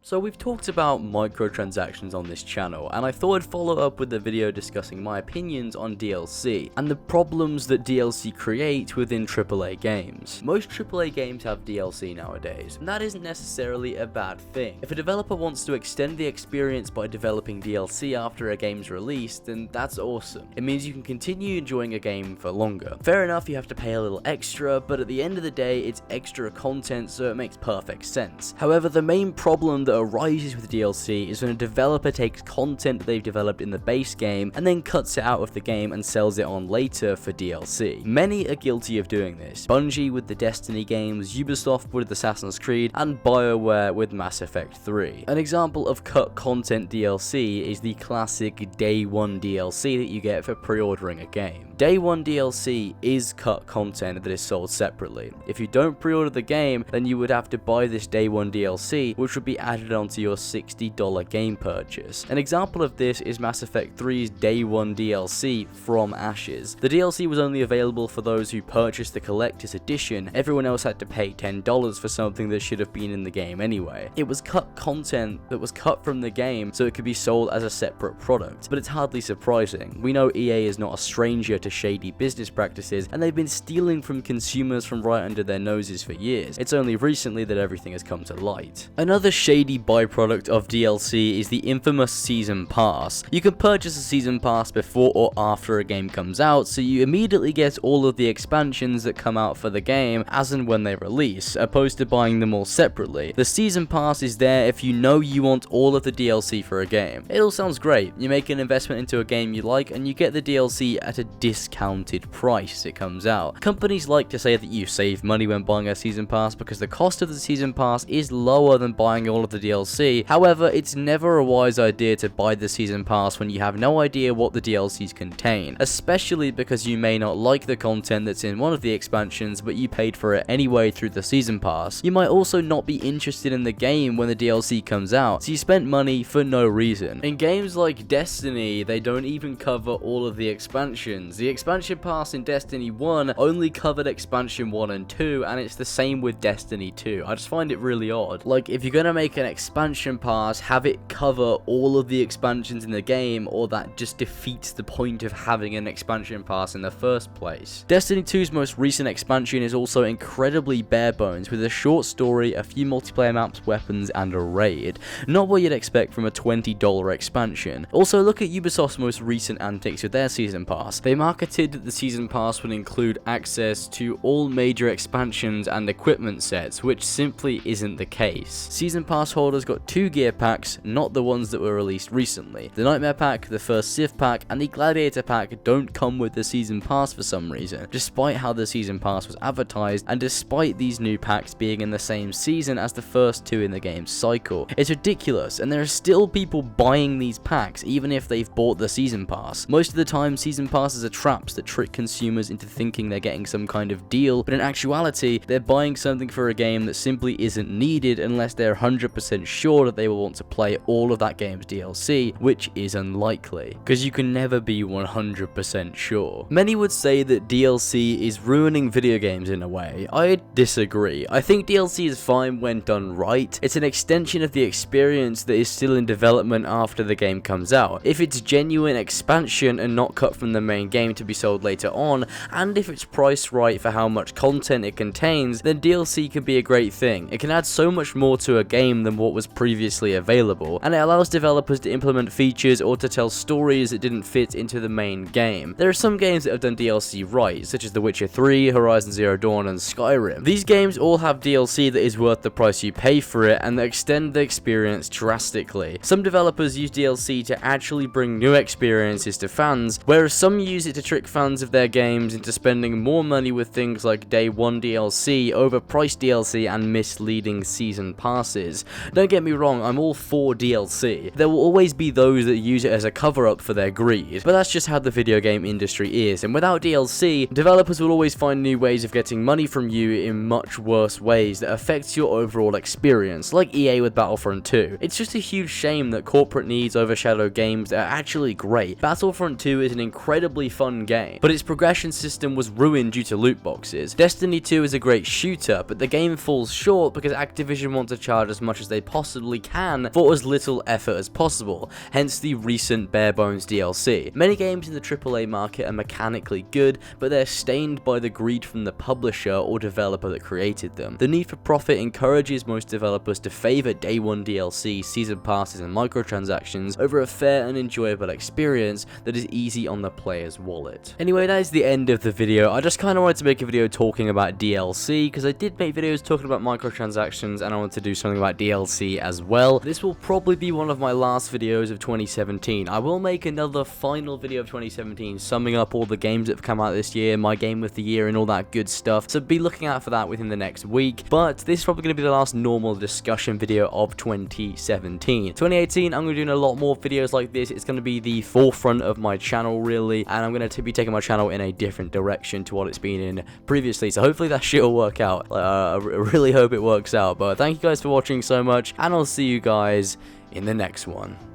So we've talked about microtransactions on this channel, and I thought I'd follow up with a video discussing my opinions on DLC, and the problems that DLC create within AAA games. Most AAA games have DLC nowadays, and that isn't necessarily a bad thing. If a developer wants to extend the experience by developing DLC after a game's released, then that's awesome. It means you can continue enjoying a game for longer. Fair enough, you have to pay a little extra, but at the end of the day, it's extra content, so it makes perfect sense. However, the main problem that arises with DLC is when a developer takes content that they've developed in the base game and then cuts it out of the game and sells it on later for DLC. Many are guilty of doing this. Bungie with the Destiny games, Ubisoft with Assassin's Creed, and BioWare with Mass Effect 3. An example of cut content DLC is the classic Day 1 DLC that you get for pre-ordering a game. Day 1 DLC is cut content that is sold separately. If you don't pre-order the game, then you would have to buy this Day 1 DLC, which would be added onto your $60 game purchase. An example of this is Mass Effect 3's Day 1 DLC, From Ashes. The DLC was only available for those who purchased the collector's edition. Everyone else had to pay $10 for something that should have been in the game anyway. It was cut content that was cut from the game so it could be sold as a separate product, but it's hardly surprising. We know EA is not a stranger to shady business practices, and they've been stealing from consumers from right under their noses for years. It's only recently that everything has come to light. Another shady byproduct of DLC is the infamous Season Pass. You can purchase a Season Pass before or after a game comes out, so you immediately get all of the expansions that come out for the game as and when they release, opposed to buying them all separately. The Season Pass is there if you know you want all of the DLC for a game. It all sounds great. You make an investment into a game you like and you get the DLC at a discounted price as it comes out. Companies like to say that you save money when buying a Season Pass because the cost of the Season Pass is lower than buying all of the DLC. However, it's never a wise idea to buy the Season Pass when you have no idea what the DLCs contain, especially because you may not like the content that's in one of the expansions, but you paid for it anyway through the Season Pass. You might also not be interested in the game when the DLC comes out, so you spent money for no reason. In games like Destiny, they don't even cover all of the expansions. The expansion pass in Destiny 1 only covered expansion 1 and 2, and it's the same with Destiny 2. I just find it really odd. Like, if you're gonna make an expansion pass, have it cover all of the expansions in the game, or that just defeats the point of having an expansion pass in the first place. Destiny 2's most recent expansion is also incredibly bare bones, with a short story, a few multiplayer maps, weapons, and a raid. Not what you'd expect from a $20 expansion. Also, look at Ubisoft's most recent antics with their Season Pass. They marketed that the Season Pass would include access to all major expansions and equipment sets, which simply isn't the case. Season Pass holders got 2 gear packs, not the ones that were released recently. The Nightmare Pack, the first Civ Pack, and the Gladiator Pack don't come with the Season Pass for some reason, despite how the Season Pass was advertised, and despite these new packs being in the same season as the first 2 in the game's cycle. It's ridiculous, and there are still people buying these packs even if they've bought the Season Pass. Most of the time, Season Passes are traps that trick consumers into thinking they're getting some kind of deal, but in actuality, they're buying something for a game that simply isn't needed unless they're 100% sure that they will want to play all of that game's DLC, which is unlikely, because you can never be 100% sure. Many would say that DLC is ruining video games in a way. I disagree. I think DLC is fine when done right. It's an extension of the experience that is still in development after the game comes out. If it's genuine expansion and not cut from the main game to be sold later on, and if it's priced right for how much content it contains, then DLC can be a great thing. It can add so much more to a game than what was previously available, and it allows developers to implement features or to tell stories that didn't fit into the main game. There are some games that have done DLC right, such as The Witcher 3, Horizon Zero Dawn, and Skyrim. These games all have DLC that is worth the price you pay for it, and that extend the experience drastically. Some developers use DLC to actually bring new experiences to fans, whereas some use it to trick fans of their games into spending more money with things like Day 1 DLC, overpriced DLC, and misleading Season Passes. Don't get me wrong, I'm all for DLC. There will always be those that use it as a cover-up for their greed, but that's just how the video game industry is, and without DLC, developers will always find new ways of getting money from you in much worse ways that affects your overall experience, like EA with Battlefront 2. It's just a huge shame that corporate needs overshadow games that are actually great. Battlefront 2 is an incredibly fun game, but its progression system was ruined due to loot boxes. Destiny 2 is a great shooter, but the game falls short because Activision want to charge as much as they possibly can for as little effort as possible, hence the recent bare bones DLC. Many games in the AAA market are mechanically good, but they're stained by the greed from the publisher or developer that created them. The need for profit encourages most developers to favor day one DLC, season passes, and microtransactions over a fair and enjoyable experience that is easy on the player's wallet. Anyway, that is the end of the video. I just kind of wanted to make a video talking about DLC, because I did make videos talking about microtransactions, and I want to do something about DLC as well. This will probably be one of my last videos of 2017. I will make another final video of 2017, summing up all the games that have come out this year, my game of the year, and all that good stuff, so be looking out for that within the next week. But this is probably going to be the last normal discussion video of 2017. 2018, I'm going to be doing a lot more videos like this. It's going to be the forefront of my channel, really, and I'm going to be taking my channel in a different direction to what it's been in previously, so hopefully that shit will work out. I really hope it works out, but thank you guys for watching so much, and I'll see you guys in the next one.